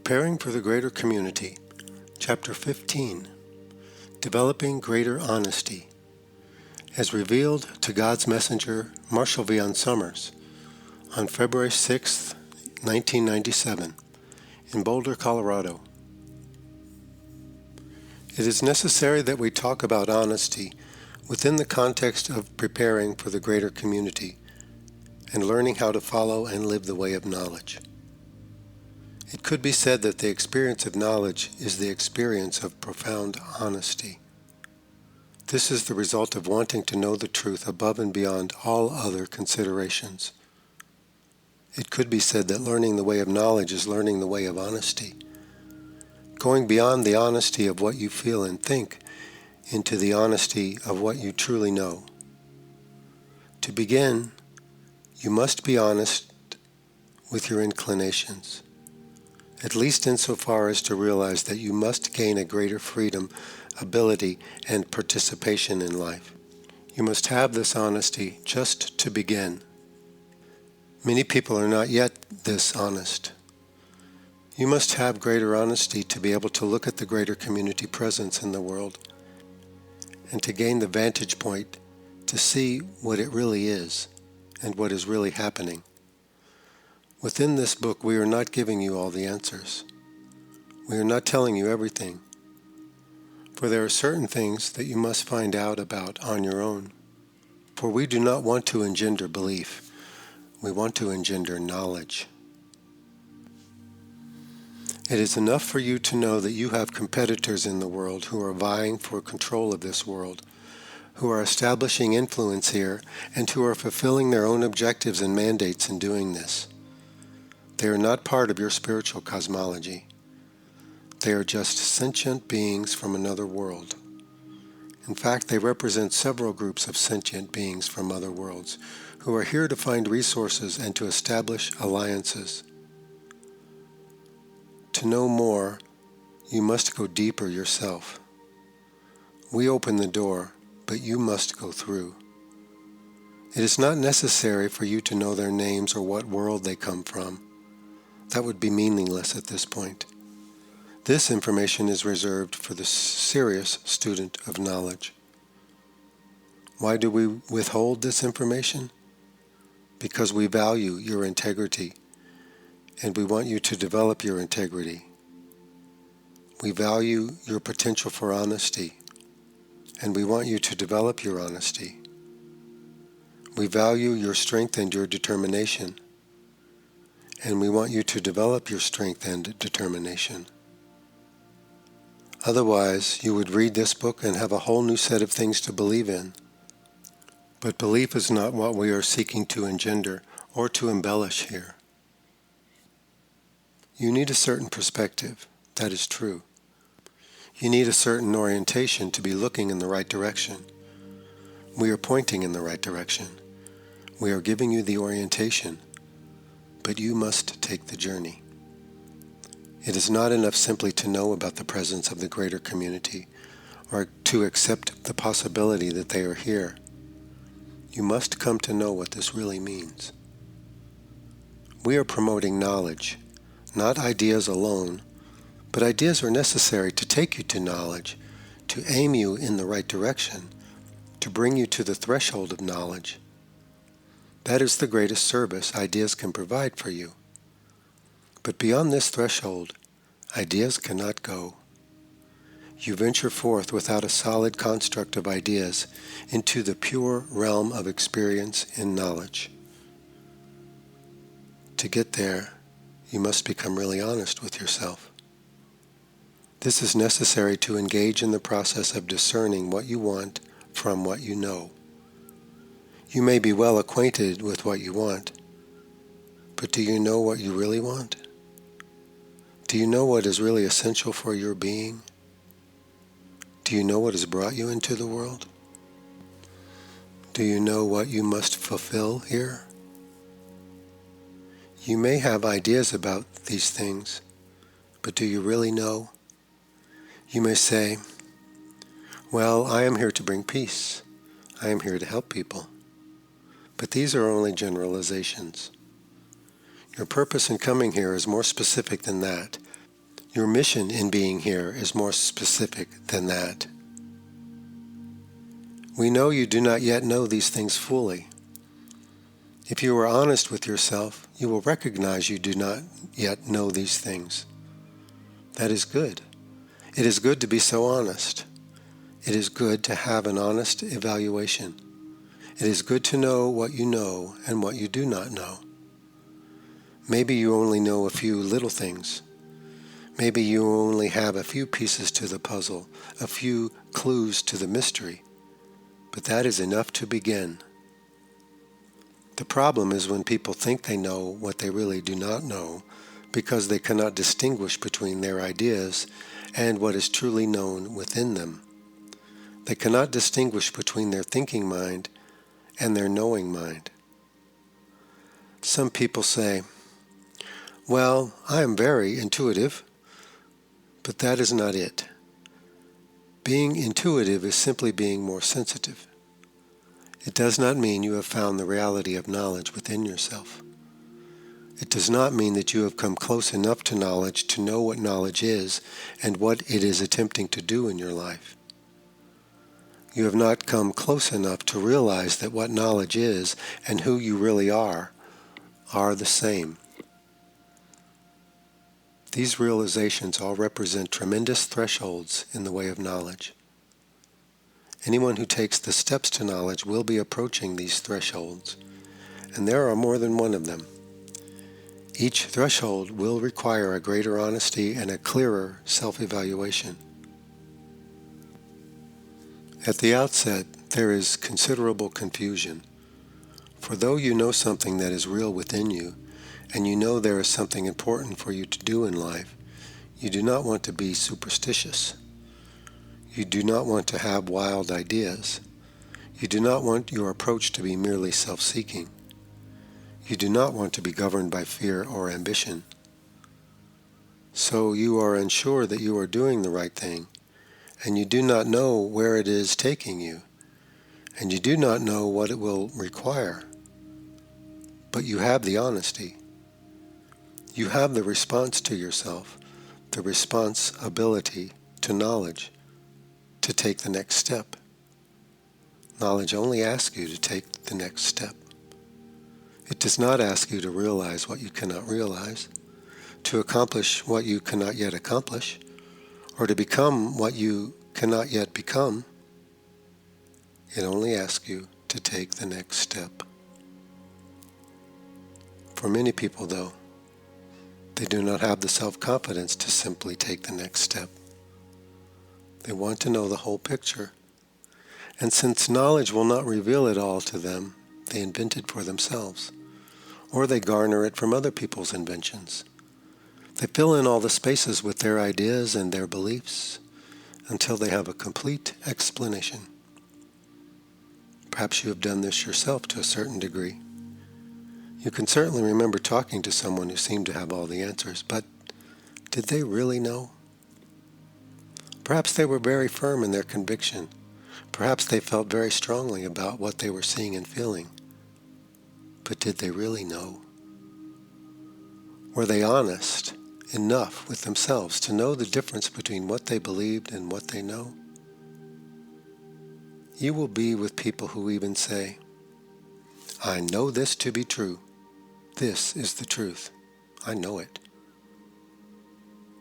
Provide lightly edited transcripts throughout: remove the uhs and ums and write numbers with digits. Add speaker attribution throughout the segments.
Speaker 1: Preparing for the Greater Community, Chapter 15, Developing Greater Honesty, as revealed to God's messenger Marshall V. Summers on February 6, 1997, in Boulder, Colorado. It is necessary that we talk about honesty within the context of preparing for the greater community and learning how to follow and live the way of knowledge. It could be said that the experience of knowledge is the experience of profound honesty. This is the result of wanting to know the truth above and beyond all other considerations. It could be said that learning the way of knowledge is learning the way of honesty, going beyond the honesty of what you feel and think into the honesty of what you truly know. To begin, you must be honest with your inclinations, at least insofar as to realize that you must gain a greater freedom, ability, and participation in life. You must have this honesty just to begin. Many people are not yet this honest. You must have greater honesty to be able to look at the greater community presence in the world and to gain the vantage point to see what it really is and what is really happening. Within this book, we are not giving you all the answers. We are not telling you everything, for there are certain things that you must find out about on your own. For we do not want to engender belief. We want to engender knowledge. It is enough for you to know that you have competitors in the world who are vying for control of this world, who are establishing influence here, and who are fulfilling their own objectives and mandates in doing this. They are not part of your spiritual cosmology. They are just sentient beings from another world. In fact, they represent several groups of sentient beings from other worlds who are here to find resources and to establish alliances. To know more, you must go deeper yourself. We open the door, but you must go through. It is not necessary for you to know their names or what world they come from. That would be meaningless at this point. This information is reserved for the serious student of knowledge. Why do we withhold this information? Because we value your integrity, and we want you to develop your integrity. We value your potential for honesty, and we want you to develop your honesty. We value your strength and your determination, and we want you to develop your strength and determination. Otherwise, you would read this book and have a whole new set of things to believe in. But belief is not what we are seeking to engender or to embellish here. You need a certain perspective, that is true. You need a certain orientation to be looking in the right direction. We are pointing in the right direction. We are giving you the orientation, but you must take the journey. It is not enough simply to know about the presence of the greater community or to accept the possibility that they are here. You must come to know what this really means. We are promoting knowledge, not ideas alone, but ideas are necessary to take you to knowledge, to aim you in the right direction, to bring you to the threshold of knowledge. That is the greatest service ideas can provide for you. But beyond this threshold, ideas cannot go. You venture forth without a solid construct of ideas into the pure realm of experience in knowledge. To get there, you must become really honest with yourself. This is necessary to engage in the process of discerning what you want from what you know. You may be well acquainted with what you want, but do you know what you really want? Do you know what is really essential for your being? Do you know what has brought you into the world? Do you know what you must fulfill here? You may have ideas about these things, but do you really know? You may say, well, I am here to bring peace. I am here to help people. But these are only generalizations. Your purpose in coming here is more specific than that. Your mission in being here is more specific than that. We know you do not yet know these things fully. If you are honest with yourself, you will recognize you do not yet know these things. That is good. It is good to be so honest. It is good to have an honest evaluation. It is good to know what you know and what you do not know. Maybe you only know a few little things. Maybe you only have a few pieces to the puzzle, a few clues to the mystery. But that is enough to begin. The problem is when people think they know what they really do not know, because they cannot distinguish between their ideas and what is truly known within them. They cannot distinguish between their thinking mind and their knowing mind. Some people say, "Well, I am very intuitive," but that is not it. Being intuitive is simply being more sensitive. It does not mean you have found the reality of knowledge within yourself. It does not mean that you have come close enough to knowledge to know what knowledge is and what it is attempting to do in your life. You have not come close enough to realize that what knowledge is and who you really are the same. These realizations all represent tremendous thresholds in the way of knowledge. Anyone who takes the steps to knowledge will be approaching these thresholds, and there are more than one of them. Each threshold will require a greater honesty and a clearer self-evaluation. At the outset, there is considerable confusion, for though you know something that is real within you, and you know there is something important for you to do in life, you do not want to be superstitious. You do not want to have wild ideas. You do not want your approach to be merely self-seeking. You do not want to be governed by fear or ambition. So you are unsure that you are doing the right thing, and you do not know where it is taking you, and you do not know what it will require. But you have the honesty. You have the response to yourself, the responsibility to knowledge, to take the next step. Knowledge only asks you to take the next step. It does not ask you to realize what you cannot realize, to accomplish what you cannot yet accomplish, or to become what you cannot yet become. It only asks you to take the next step. For many people, though, they do not have the self-confidence to simply take the next step. They want to know the whole picture. And since knowledge will not reveal it all to them, they invent it for themselves. Or they garner it from other people's inventions. They fill in all the spaces with their ideas and their beliefs until they have a complete explanation. Perhaps you have done this yourself to a certain degree. You can certainly remember talking to someone who seemed to have all the answers, but did they really know? Perhaps they were very firm in their conviction. Perhaps they felt very strongly about what they were seeing and feeling. But did they really know? Were they honest enough with themselves to know the difference between what they believed and what they know? You will be with people who even say, "I know this to be true. This is the truth. I know it."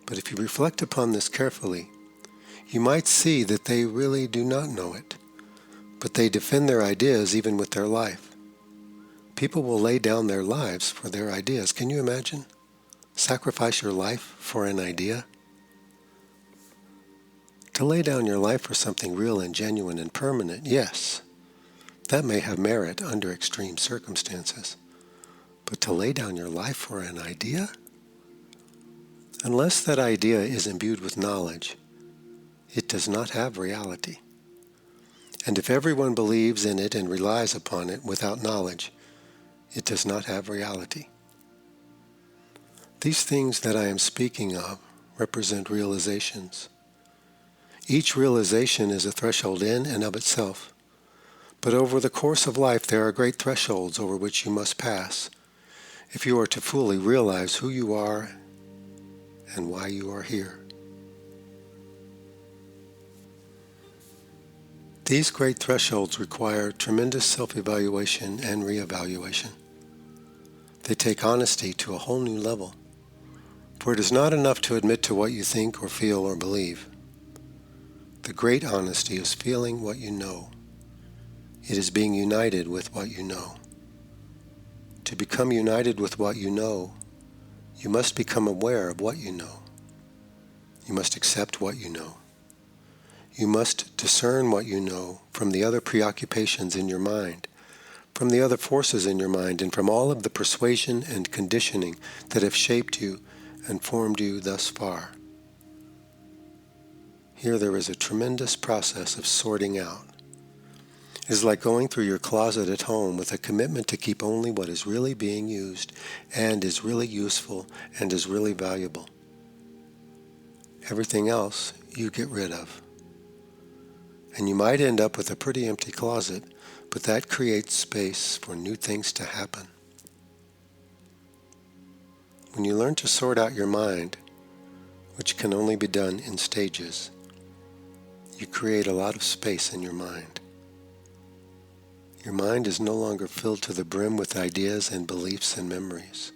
Speaker 1: But if you reflect upon this carefully, you might see that they really do not know it, but they defend their ideas even with their life. People will lay down their lives for their ideas. Can you imagine? Sacrifice your life for an idea? To lay down your life for something real and genuine and permanent, yes, that may have merit under extreme circumstances. But to lay down your life for an idea? Unless that idea is imbued with knowledge, it does not have reality. And if everyone believes in it and relies upon it without knowledge, it does not have reality. These things that I am speaking of represent realizations. Each realization is a threshold in and of itself. But over the course of life, there are great thresholds over which you must pass if you are to fully realize who you are and why you are here. These great thresholds require tremendous self-evaluation and re-evaluation. They take honesty to a whole new level, for it is not enough to admit to what you think or feel or believe. The great honesty is feeling what you know. It is being united with what you know. To become united with what you know, you must become aware of what you know. You must accept what you know. You must discern what you know from the other preoccupations in your mind, from the other forces in your mind, and from all of the persuasion and conditioning that have shaped you and formed you thus far. Here there is a tremendous process of sorting out. It is like going through your closet at home with a commitment to keep only what is really being used and is really useful and is really valuable. Everything else you get rid of. And you might end up with a pretty empty closet, but that creates space for new things to happen. When you learn to sort out your mind, which can only be done in stages, you create a lot of space in your mind. Your mind is no longer filled to the brim with ideas and beliefs and memories.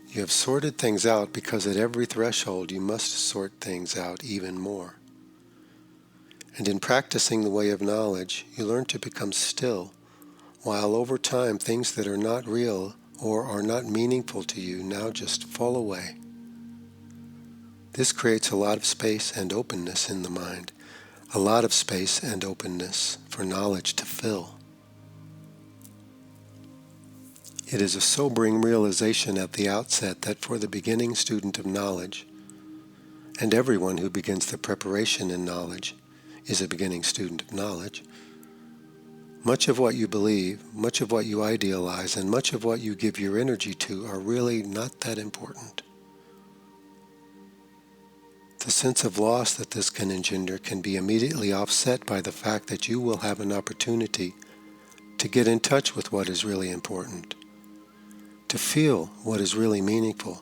Speaker 1: You have sorted things out because at every threshold you must sort things out even more. And in practicing the way of knowledge, you learn to become still, while over time things that are not real or are not meaningful to you now just fall away. This creates a lot of space and openness in the mind, a lot of space and openness for knowledge to fill. It is a sobering realization at the outset that for the beginning student of knowledge, and everyone who begins the preparation in knowledge is a beginning student of knowledge, much of what you believe, much of what you idealize, and much of what you give your energy to are really not that important. The sense of loss that this can engender can be immediately offset by the fact that you will have an opportunity to get in touch with what is really important, to feel what is really meaningful,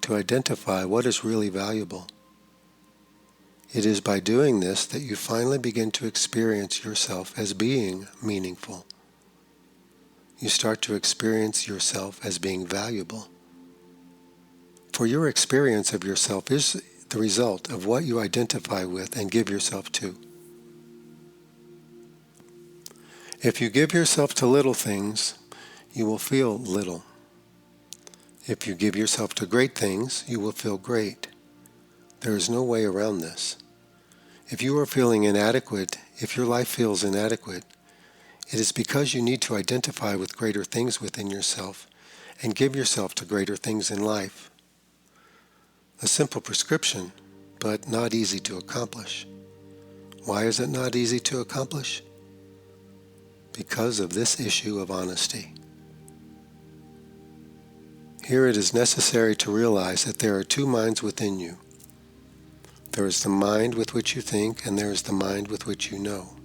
Speaker 1: to identify what is really valuable. It is by doing this that you finally begin to experience yourself as being meaningful. You start to experience yourself as being valuable. For your experience of yourself is the result of what you identify with and give yourself to. If you give yourself to little things, you will feel little. If you give yourself to great things, you will feel great. There is no way around this. If you are feeling inadequate, if your life feels inadequate, it is because you need to identify with greater things within yourself and give yourself to greater things in life. A simple prescription, but not easy to accomplish. Why is it not easy to accomplish? Because of this issue of honesty. Here it is necessary to realize that there are two minds within you. There is the mind with which you think, and there is the mind with which you know.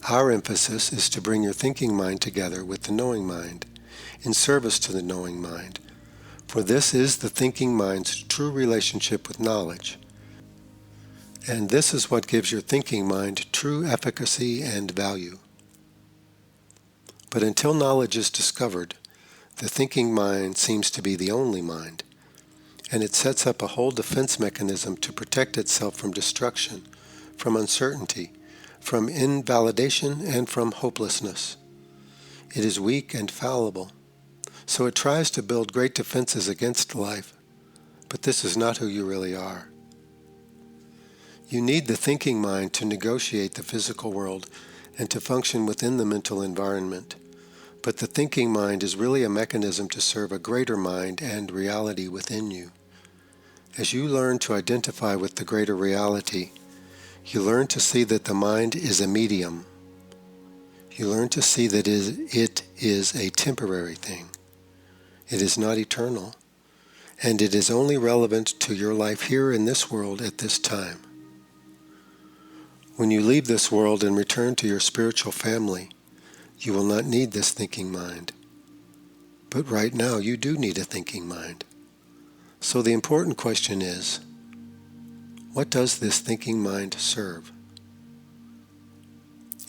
Speaker 1: Our emphasis is to bring your thinking mind together with the knowing mind, in service to the knowing mind, for this is the thinking mind's true relationship with knowledge. And this is what gives your thinking mind true efficacy and value. But until knowledge is discovered, the thinking mind seems to be the only mind, and it sets up a whole defense mechanism to protect itself from destruction, from uncertainty, from invalidation, and from hopelessness. It is weak and fallible, so it tries to build great defenses against life, but this is not who you really are. You need the thinking mind to negotiate the physical world and to function within the mental environment. But the thinking mind is really a mechanism to serve a greater mind and reality within you. As you learn to identify with the greater reality, you learn to see that the mind is a medium. You learn to see that it is a temporary thing. It is not eternal, and it is only relevant to your life here in this world at this time. When you leave this world and return to your spiritual family, you will not need this thinking mind. But right now you do need a thinking mind. So the important question is, what does this thinking mind serve?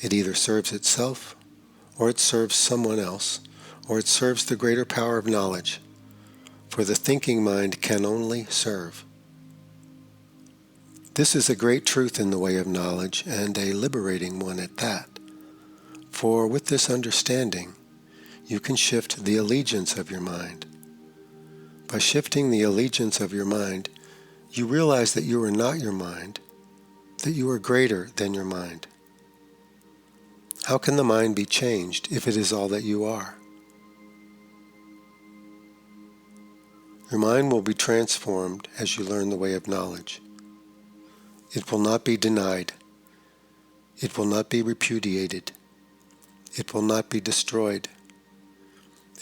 Speaker 1: It either serves itself, or it serves someone else, or it serves the greater power of knowledge, for the thinking mind can only serve. This is a great truth in the way of knowledge, and a liberating one at that. For with this understanding, you can shift the allegiance of your mind. By shifting the allegiance of your mind, you realize that you are not your mind, that you are greater than your mind. How can the mind be changed if it is all that you are? Your mind will be transformed as you learn the way of knowledge. It will not be denied. It will not be repudiated. It will not be destroyed.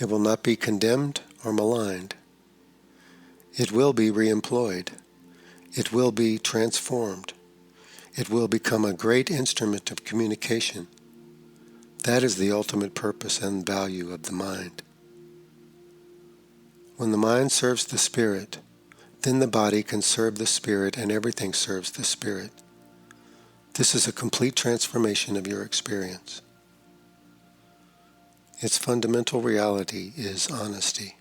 Speaker 1: It will not be condemned or maligned. It will be reemployed. It will be transformed. It will become a great instrument of communication. That is the ultimate purpose and value of the mind. When the mind serves the spirit, then the body can serve the spirit and everything serves the spirit. This is a complete transformation of your experience. Its fundamental reality is honesty.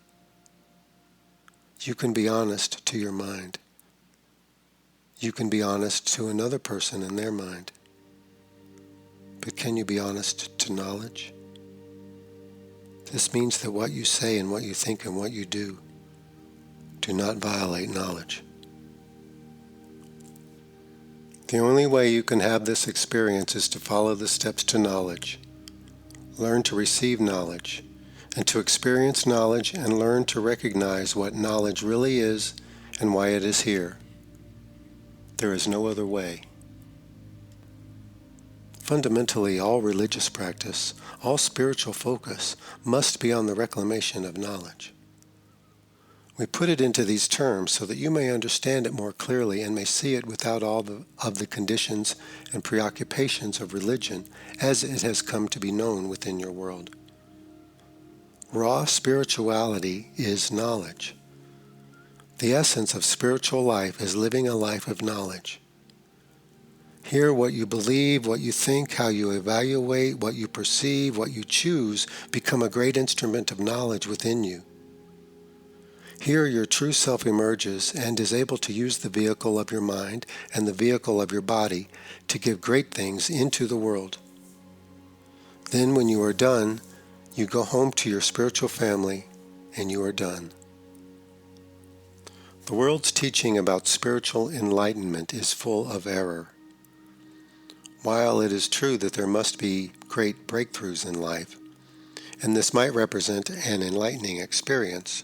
Speaker 1: You can be honest to your mind. You can be honest to another person in their mind. But can you be honest to knowledge? This means that what you say and what you think and what you do not violate knowledge. The only way you can have this experience is to follow the steps to knowledge. Learn to receive knowledge, and to experience knowledge and learn to recognize what knowledge really is and why it is here. There is no other way. Fundamentally, all religious practice, all spiritual focus must be on the reclamation of knowledge. We put it into these terms so that you may understand it more clearly and may see it without all of the conditions and preoccupations of religion as it has come to be known within your world. Raw spirituality is knowledge. The essence of spiritual life is living a life of knowledge. Here, what you believe, what you think, how you evaluate, what you perceive, what you choose become a great instrument of knowledge within you. Here your true self emerges and is able to use the vehicle of your mind and the vehicle of your body to give great things into the world. Then when you are done, you go home to your spiritual family and you are done. The world's teaching about spiritual enlightenment is full of error. While it is true that there must be great breakthroughs in life, and this might represent an enlightening experience,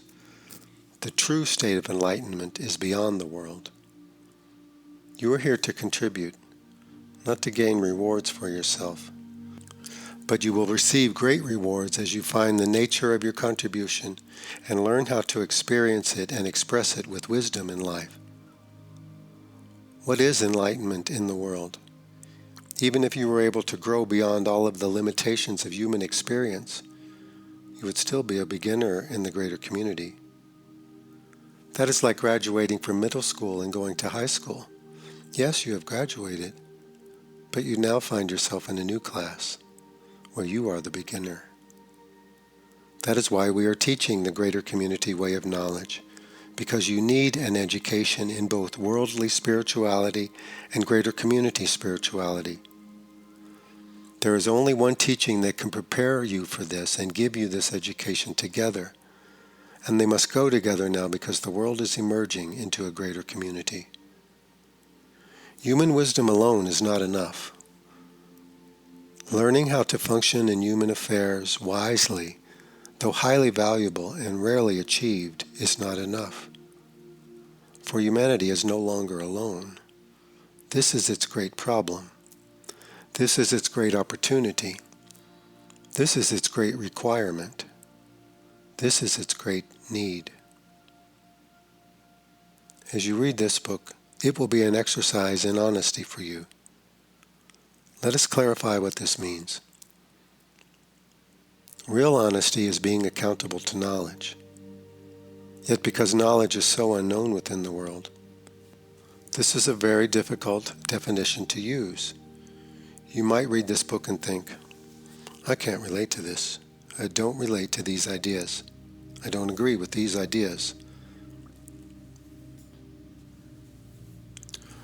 Speaker 1: the true state of enlightenment is beyond the world. You are here to contribute, not to gain rewards for yourself. But you will receive great rewards as you find the nature of your contribution and learn how to experience it and express it with wisdom in life. What is enlightenment in the world? Even if you were able to grow beyond all of the limitations of human experience, you would still be a beginner in the greater community. That is like graduating from middle school and going to high school. Yes, you have graduated, but you now find yourself in a new class where you are the beginner. That is why we are teaching the greater community way of knowledge, because you need an education in both worldly spirituality and greater community spirituality. There is only one teaching that can prepare you for this and give you this education together. And they must go together now because the world is emerging into a greater community. Human wisdom alone is not enough. Learning how to function in human affairs wisely, though highly valuable and rarely achieved, is not enough. For humanity is no longer alone. This is its great problem. This is its great opportunity. This is its great requirement. This is its great need. As you read this book, it will be an exercise in honesty for you. Let us clarify what this means. Real honesty is being accountable to knowledge. Yet because knowledge is so unknown within the world, this is a very difficult definition to use. You might read this book and think, I can't relate to this. I don't relate to these ideas. I don't agree with these ideas.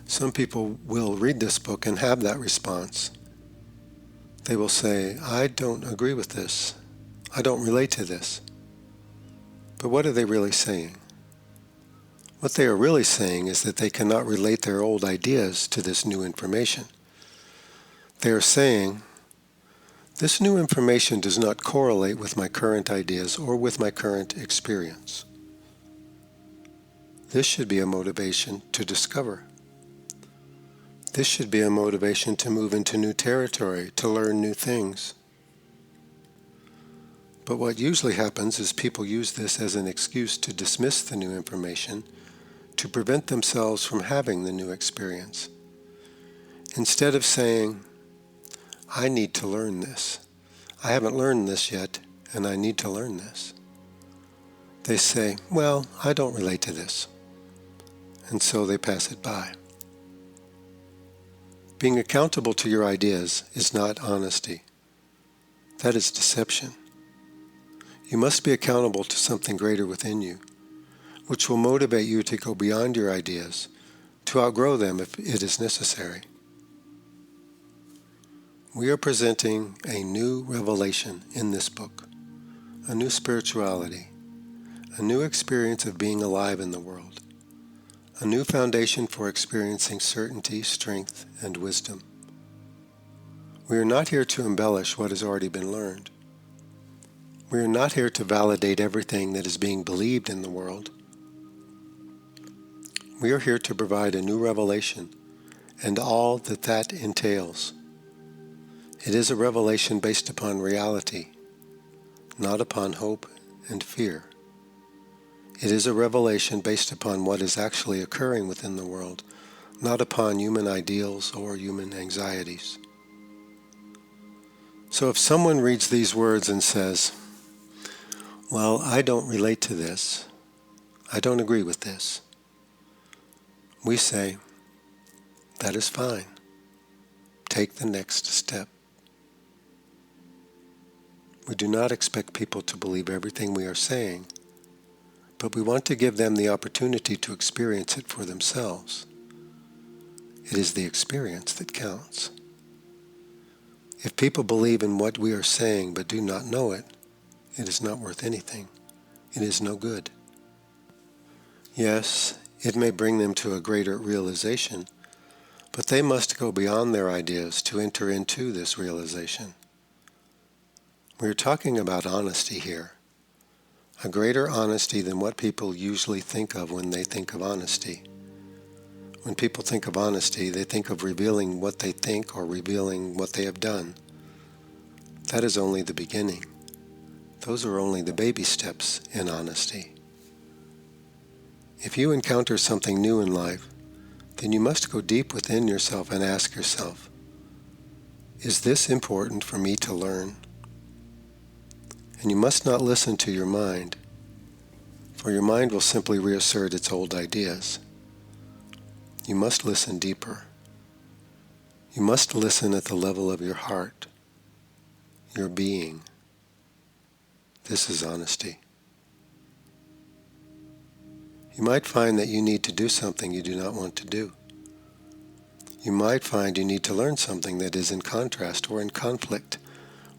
Speaker 1: Some people will read this book and have that response. They will say, I don't agree with this. I don't relate to this. But what are they really saying? What they are really saying is that they cannot relate their old ideas to this new information. They are saying, this new information does not correlate with my current ideas or with my current experience. This should be a motivation to discover. This should be a motivation to move into new territory, to learn new things. But what usually happens is people use this as an excuse to dismiss the new information, to prevent themselves from having the new experience. Instead of saying, I need to learn this. I haven't learned this yet, and I need to learn this. They say, well, I don't relate to this. And so they pass it by. Being accountable to your ideas is not honesty. That is deception. You must be accountable to something greater within you, which will motivate you to go beyond your ideas, to outgrow them if it is necessary. We are presenting a new revelation in this book, a new spirituality, a new experience of being alive in the world, a new foundation for experiencing certainty, strength, and wisdom. We are not here to embellish what has already been learned. We are not here to validate everything that is being believed in the world. We are here to provide a new revelation and all that that entails. It is a revelation based upon reality, not upon hope and fear. It is a revelation based upon what is actually occurring within the world, not upon human ideals or human anxieties. So if someone reads these words and says, well, I don't relate to this, I don't agree with this, we say, that is fine. Take the next step. We do not expect people to believe everything we are saying, but we want to give them the opportunity to experience it for themselves. It is the experience that counts. If people believe in what we are saying but do not know it, it is not worth anything. It is no good. Yes, it may bring them to a greater realization, but they must go beyond their ideas to enter into this realization. We are talking about honesty here. A greater honesty than what people usually think of when they think of honesty. When people think of honesty, they think of revealing what they think or revealing what they have done. That is only the beginning. Those are only the baby steps in honesty. If you encounter something new in life, then you must go deep within yourself and ask yourself, is this important for me to learn? And you must not listen to your mind, for your mind will simply reassert its old ideas. You must listen deeper. You must listen at the level of your heart, your being. This is honesty. You might find that you need to do something you do not want to do. You might find you need to learn something that is in contrast or in conflict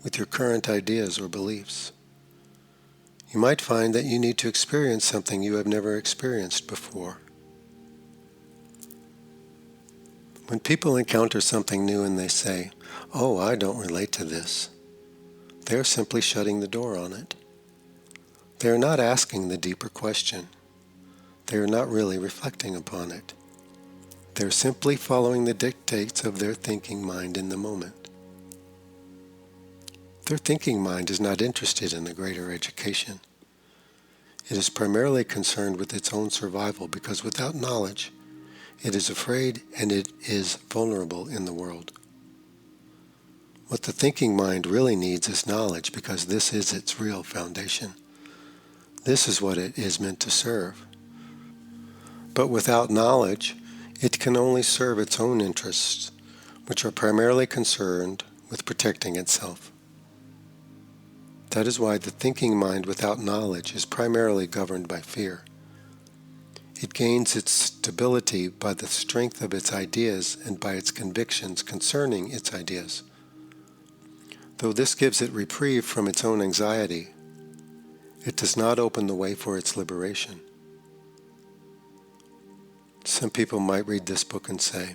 Speaker 1: with your current ideas or beliefs. You might find that you need to experience something you have never experienced before. When people encounter something new and they say, oh, I don't relate to this, they are simply shutting the door on it. They are not asking the deeper question. They are not really reflecting upon it. They are simply following the dictates of their thinking mind in the moment. Their thinking mind is not interested in a greater education. It is primarily concerned with its own survival because without knowledge, it is afraid and it is vulnerable in the world. What the thinking mind really needs is knowledge because this is its real foundation. This is what it is meant to serve. But without knowledge, it can only serve its own interests, which are primarily concerned with protecting itself. That is why the thinking mind without knowledge is primarily governed by fear. It gains its stability by the strength of its ideas and by its convictions concerning its ideas. Though this gives it reprieve from its own anxiety, it does not open the way for its liberation. Some people might read this book and say,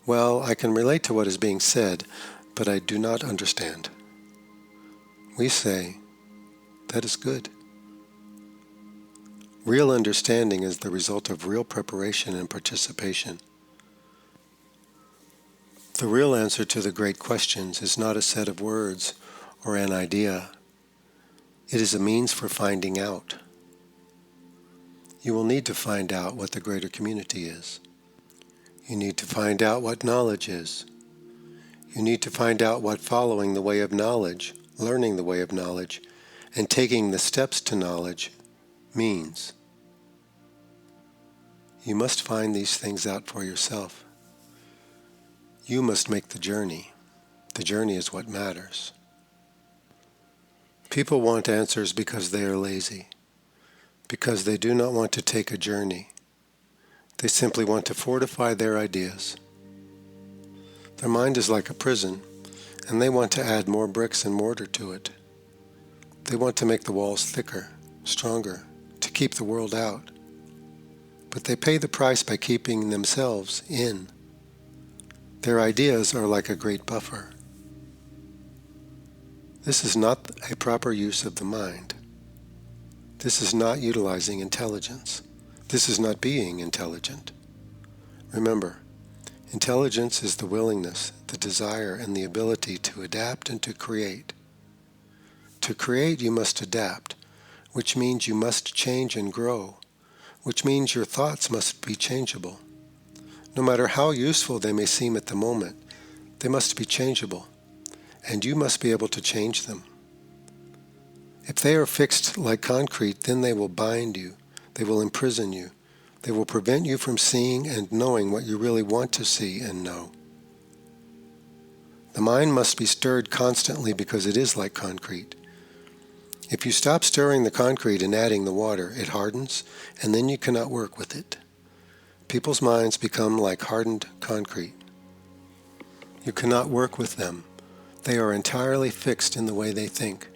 Speaker 1: "Well, I can relate to what is being said, but I do not understand." We say, that is good. Real understanding is the result of real preparation and participation. The real answer to the great questions is not a set of words or an idea. It is a means for finding out. You will need to find out what the greater community is. You need to find out what knowledge is. You need to find out what following the way of knowledge, learning the way of knowledge, and taking the steps to knowledge means. You must find these things out for yourself. You must make the journey. The journey is what matters. People want answers because they are lazy, because they do not want to take a journey. They simply want to fortify their ideas. Their mind is like a prison, and they want to add more bricks and mortar to it. They want to make the walls thicker, stronger, to keep the world out. But they pay the price by keeping themselves in. Their ideas are like a great buffer. This is not a proper use of the mind. This is not utilizing intelligence. This is not being intelligent. Remember, intelligence is the willingness, the desire, and the ability to adapt and to create. To create, you must adapt, which means you must change and grow, which means your thoughts must be changeable. No matter how useful they may seem at the moment, they must be changeable, and you must be able to change them. If they are fixed like concrete, then they will bind you, they will imprison you, they will prevent you from seeing and knowing what you really want to see and know. The mind must be stirred constantly because it is like concrete. If you stop stirring the concrete and adding the water, it hardens, and then you cannot work with it. People's minds become like hardened concrete. You cannot work with them. They are entirely fixed in the way they think.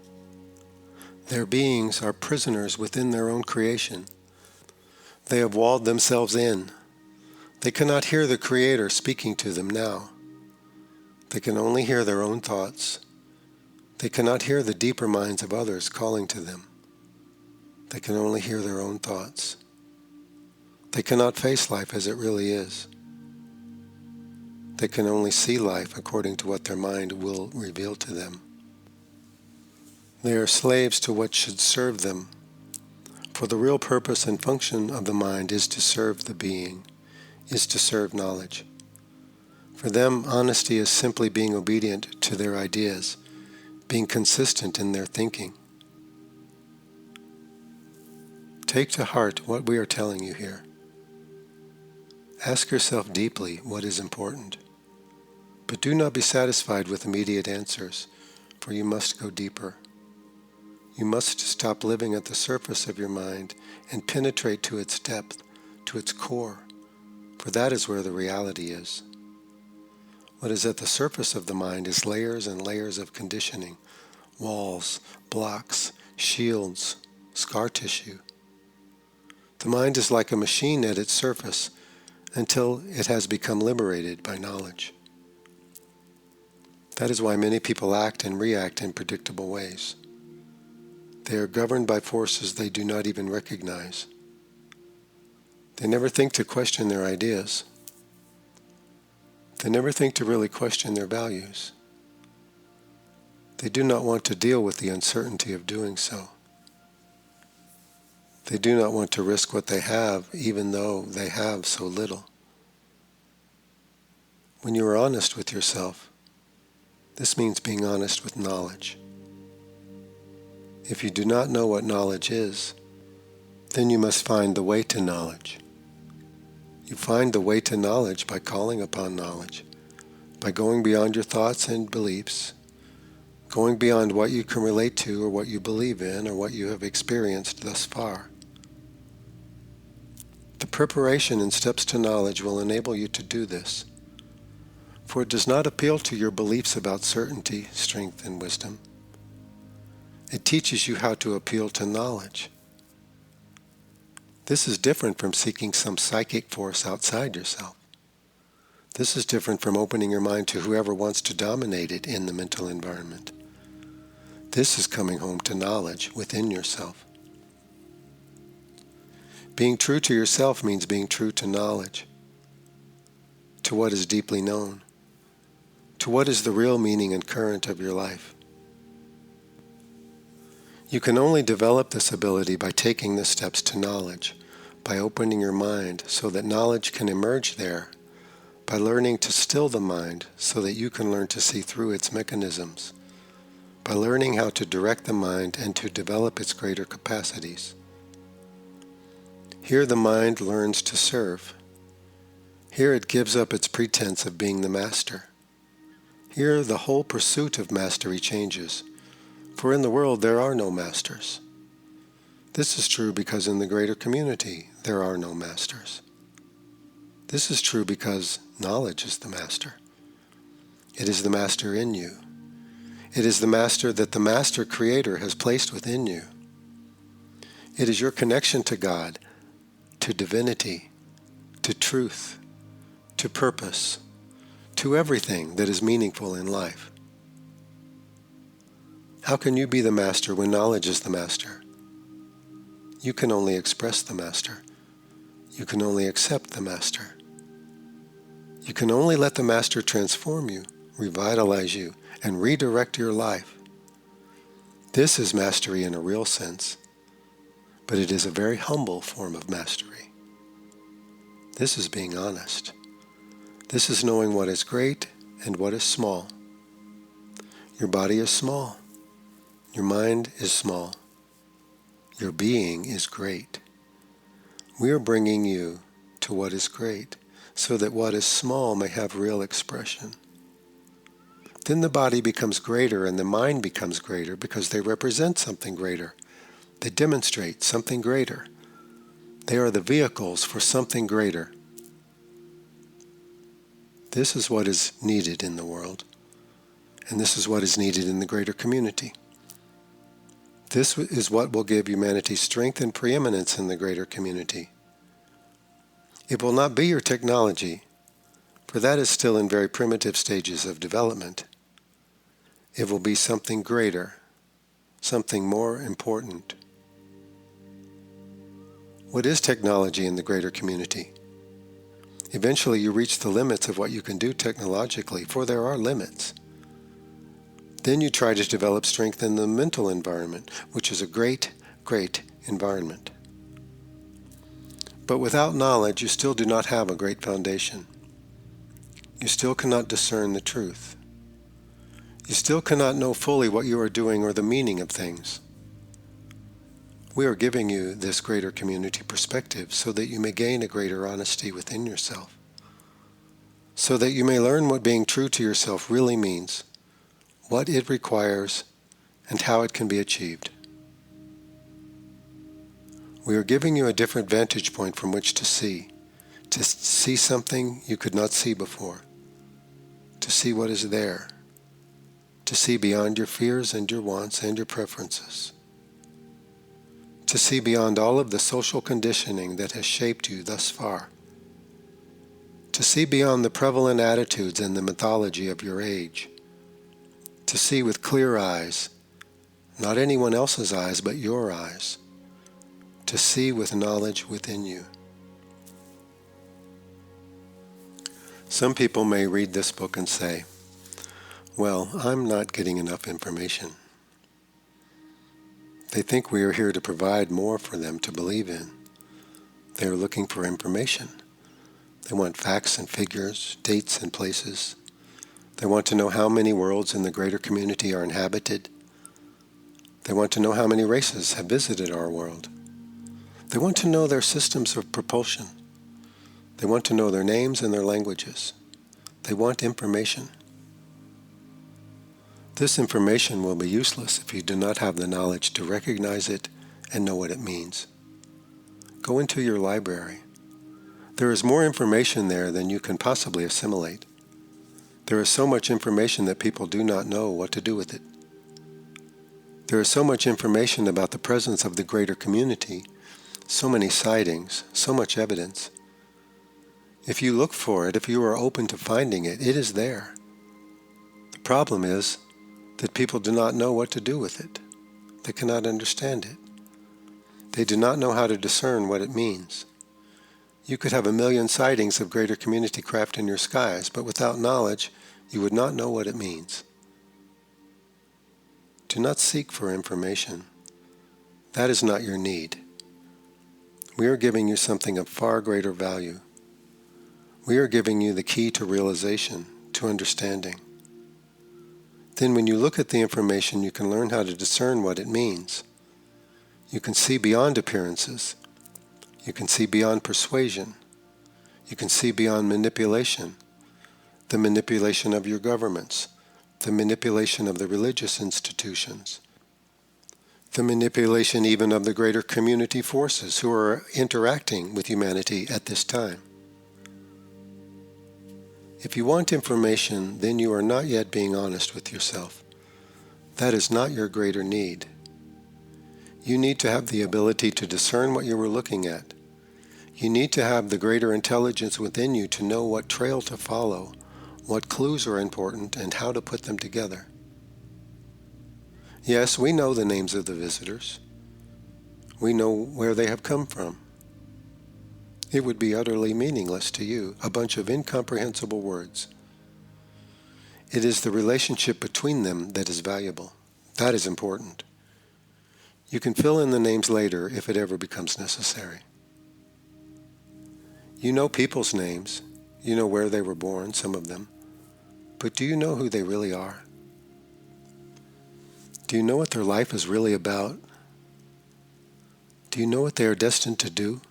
Speaker 1: Their beings are prisoners within their own creation. They have walled themselves in. They cannot hear the Creator speaking to them now. They can only hear their own thoughts. They cannot hear the deeper minds of others calling to them. They can only hear their own thoughts. They cannot face life as it really is. They can only see life according to what their mind will reveal to them. They are slaves to what should serve them, for the real purpose and function of the mind is to serve the being, is to serve knowledge. For them, honesty is simply being obedient to their ideas, being consistent in their thinking. Take to heart what we are telling you here. Ask yourself deeply what is important, but do not be satisfied with immediate answers, for you must go deeper. You must stop living at the surface of your mind and penetrate to its depth, to its core, for that is where the reality is. What is at the surface of the mind is layers and layers of conditioning, walls, blocks, shields, scar tissue. The mind is like a machine at its surface until it has become liberated by knowledge. That is why many people act and react in predictable ways. They are governed by forces they do not even recognize. They never think to question their ideas. They never think to really question their values. They do not want to deal with the uncertainty of doing so. They do not want to risk what they have, even though they have so little. When you are honest with yourself, this means being honest with knowledge. If you do not know what knowledge is, then you must find the way to knowledge. You find the way to knowledge by calling upon knowledge, by going beyond your thoughts and beliefs, going beyond what you can relate to or what you believe in or what you have experienced thus far. The preparation and steps to knowledge will enable you to do this, for it does not appeal to your beliefs about certainty, strength, and wisdom. It teaches you how to appeal to knowledge. This is different from seeking some psychic force outside yourself. This is different from opening your mind to whoever wants to dominate it in the mental environment. This is coming home to knowledge within yourself. Being true to yourself means being true to knowledge, to what is deeply known, to what is the real meaning and current of your life. You can only develop this ability by taking the steps to knowledge, by opening your mind so that knowledge can emerge there, by learning to still the mind so that you can learn to see through its mechanisms, by learning how to direct the mind and to develop its greater capacities. Here the mind learns to serve. Here it gives up its pretense of being the master. Here the whole pursuit of mastery changes, for in the world there are no masters. This is true because in the greater community there are no masters. This is true because knowledge is the master. It is the master in you. It is the master that the master creator has placed within you. It is your connection to God, to divinity, to truth, to purpose, to everything that is meaningful in life. How can you be the master when knowledge is the master? You can only express the master. You can only accept the master. You can only let the master transform you, revitalize you, and redirect your life. This is mastery in a real sense, but it is a very humble form of mastery. This is being honest. This is knowing what is great and what is small. Your body is small. Your mind is small. Your being is great. We are bringing you to what is great, so that what is small may have real expression. Then the body becomes greater and the mind becomes greater because they represent something greater. They demonstrate something greater. They are the vehicles for something greater. This is what is needed in the world, and this is what is needed in the greater community. This is what will give humanity strength and preeminence in the greater community. It will not be your technology, for that is still in very primitive stages of development. It will be something greater, something more important. What is technology in the greater community? Eventually you reach the limits of what you can do technologically, for there are limits. Then you try to develop strength in the mental environment, which is a great, great environment. But without knowledge, you still do not have a great foundation. You still cannot discern the truth. You still cannot know fully what you are doing or the meaning of things. We are giving you this greater community perspective so that you may gain a greater honesty within yourself, so that you may learn what being true to yourself really means, what it requires, and how it can be achieved. We are giving you a different vantage point from which to see something you could not see before, to see what is there, to see beyond your fears and your wants and your preferences, to see beyond all of the social conditioning that has shaped you thus far, to see beyond the prevalent attitudes and the mythology of your age, to see with clear eyes, not anyone else's eyes but your eyes, to see with knowledge within you. Some people may read this book and say, well, I'm not getting enough information. They think we are here to provide more for them to believe in. They are looking for information. They want facts and figures, dates and places. They want to know how many worlds in the greater community are inhabited. They want to know how many races have visited our world. They want to know their systems of propulsion. They want to know their names and their languages. They want information. This information will be useless if you do not have the knowledge to recognize it and know what it means. Go into your library. There is more information there than you can possibly assimilate. There is so much information that people do not know what to do with it. There is so much information about the presence of the greater community, so many sightings, so much evidence. If you look for it, if you are open to finding it, it is there. The problem is that people do not know what to do with it. They cannot understand it. They do not know how to discern what it means. You could have 1,000,000 sightings of greater community craft in your skies, but without knowledge, you would not know what it means. Do not seek for information. That is not your need. We are giving you something of far greater value. We are giving you the key to realization, to understanding. Then when you look at the information, you can learn how to discern what it means. You can see beyond appearances. You can see beyond persuasion. You can see beyond manipulation, the manipulation of your governments, the manipulation of the religious institutions, the manipulation even of the greater community forces who are interacting with humanity at this time. If you want information, then you are not yet being honest with yourself. That is not your greater need. You need to have the ability to discern what you were looking at. You need to have the greater intelligence within you to know what trail to follow, what clues are important, and how to put them together. Yes, we know the names of the visitors. We know where they have come from. It would be utterly meaningless to you, a bunch of incomprehensible words. It is the relationship between them that is valuable. That is important. You can fill in the names later if it ever becomes necessary. You know people's names. You know where they were born, some of them. But do you know who they really are? Do you know what their life is really about? Do you know what they are destined to do?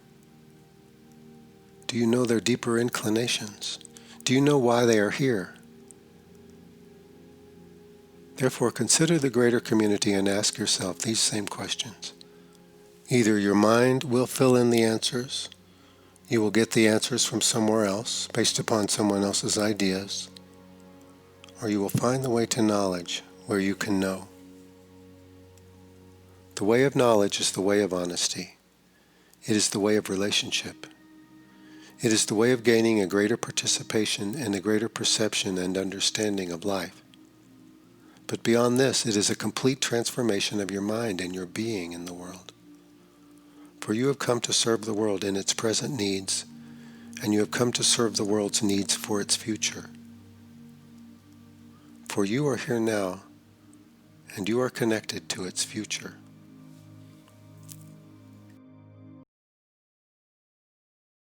Speaker 1: Do you know their deeper inclinations? Do you know why they are here? Therefore, consider the greater community and ask yourself these same questions. Either your mind will fill in the answers, you will get the answers from somewhere else, based upon someone else's ideas, or you will find the way to knowledge where you can know. The way of knowledge is the way of honesty. It is the way of relationship. It is the way of gaining a greater participation and a greater perception and understanding of life. But beyond this, it is a complete transformation of your mind and your being in the world. For you have come to serve the world in its present needs, and you have come to serve the world's needs for its future. For you are here now, and you are connected to its future.